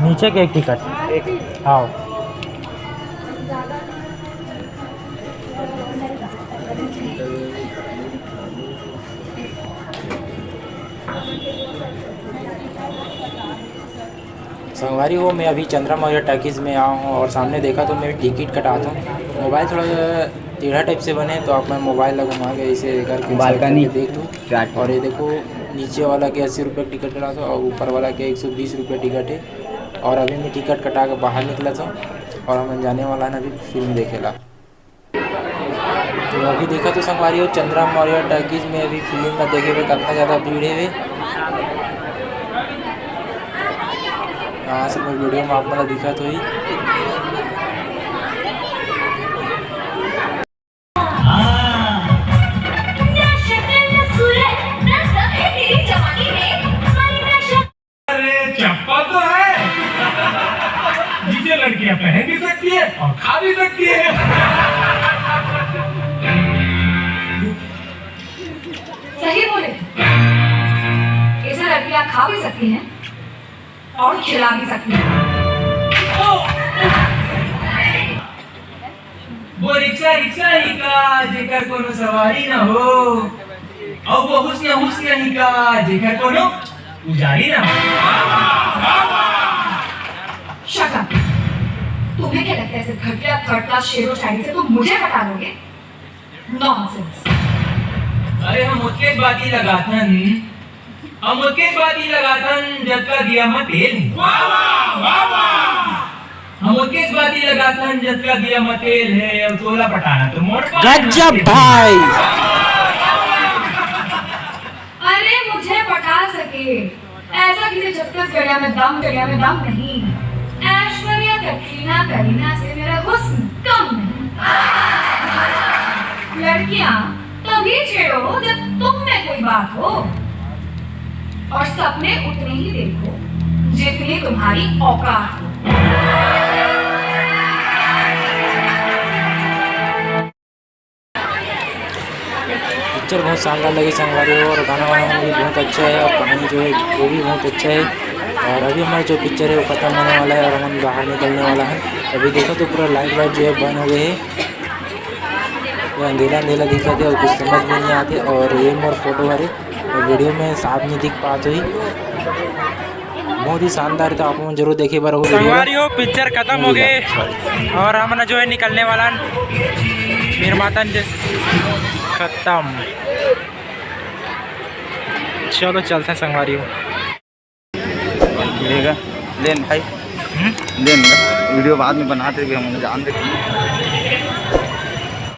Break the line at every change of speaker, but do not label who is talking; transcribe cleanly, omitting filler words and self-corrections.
नीचे के एक टिकट
एक
आओ।
संगवारी हो, मैं अभी चंद्रा मौर्य टॉकीज़ में आया हूँ और सामने देखा तो मैं टिकट कटाता हूँ। मोबाइल थोड़ा टेढ़ा टाइप से बने तो आप मैं मोबाइल लगूँगा के इसे करके
बालकनी
देख लूँ। और ये देखो नीचे वाला के 80 रुपये टिकट कटा था और ऊपर वाला के 120 रुपये टिकट है। और अभी मैं टिकट कटा के बाहर निकला था और हम जाने वाला है ना अभी फिल्म देखेला। तो अभी देखा तो संगवारी हो चंद्रा मौर्य टॉकीज़ में अभी फिल्म का देखे हुए कितना ज़्यादा भीड़ है। यहाँ से मैं वीडियो में आपको दिखा तो ही
चप्पल तो है जिसे लड़कियां पहन भी सकती है और खा भी सकती है।
सही बोले, इसे लड़कियां खा भी सकती हैं और खिला भी सकती हैं।
वो रिक्शा रिक्शा ही का जेकर कोनो सवारी न हो और वो हुस्न हुस्न ही का जेकर कोनो उजारी ना हो।
Shut up. तुम्हें क्या लगता है सिर्फ घटिया थर्ड क्लास शेरो शायरी से तुम मुझे हटा लोगे? नॉनसेंस।
अरे हम उसके बाती लगाथन जब का दिया मत तेल हम उसके बाती लगाथन जब का दिया मत तेल है और तोला पटाना तो मोड़
गजब भाई।
अरे मुझे पटा सके ऐसा किसी छत्तीसगढ़िया में दम नहीं। ऐश्वर्या कटरीना करीना से मेरा हुस्न कम नहीं। लड़कियां तभी छेड़ो जब तुम में कोई बात हो और सपने उतने ही देखो जितनी तुम्हारी औकात हो।
पिक्चर बहुत शानदार लगी संगवारी हो और गाना वाना भी बहुत अच्छा है और कहानी जो है वो भी बहुत अच्छा है। और अभी हमारा जो पिक्चर है वो ख़त्म होने वाला है और हम बाहर निकलने वाला है। अभी देखो तो पूरा लाइट वाइट जो है बंद हो गए हैं, अंधेला अंधेला दिखाते और कुछ समझ में नहीं आते। और ये मोर फोटो वाले और वीडियो में साफ नहीं दिख पाते ही बहुत ही शानदार था। आप जरूर देखे बार
संगवारी हो पिक्चर खत्म हो गए और हम जो है निकलने वाला निर्माता खत्म। चलो चलते हैं संगवारी हो।
मिलेगा लेन भाई लेन वीडियो बाद में बनाते हम जानते।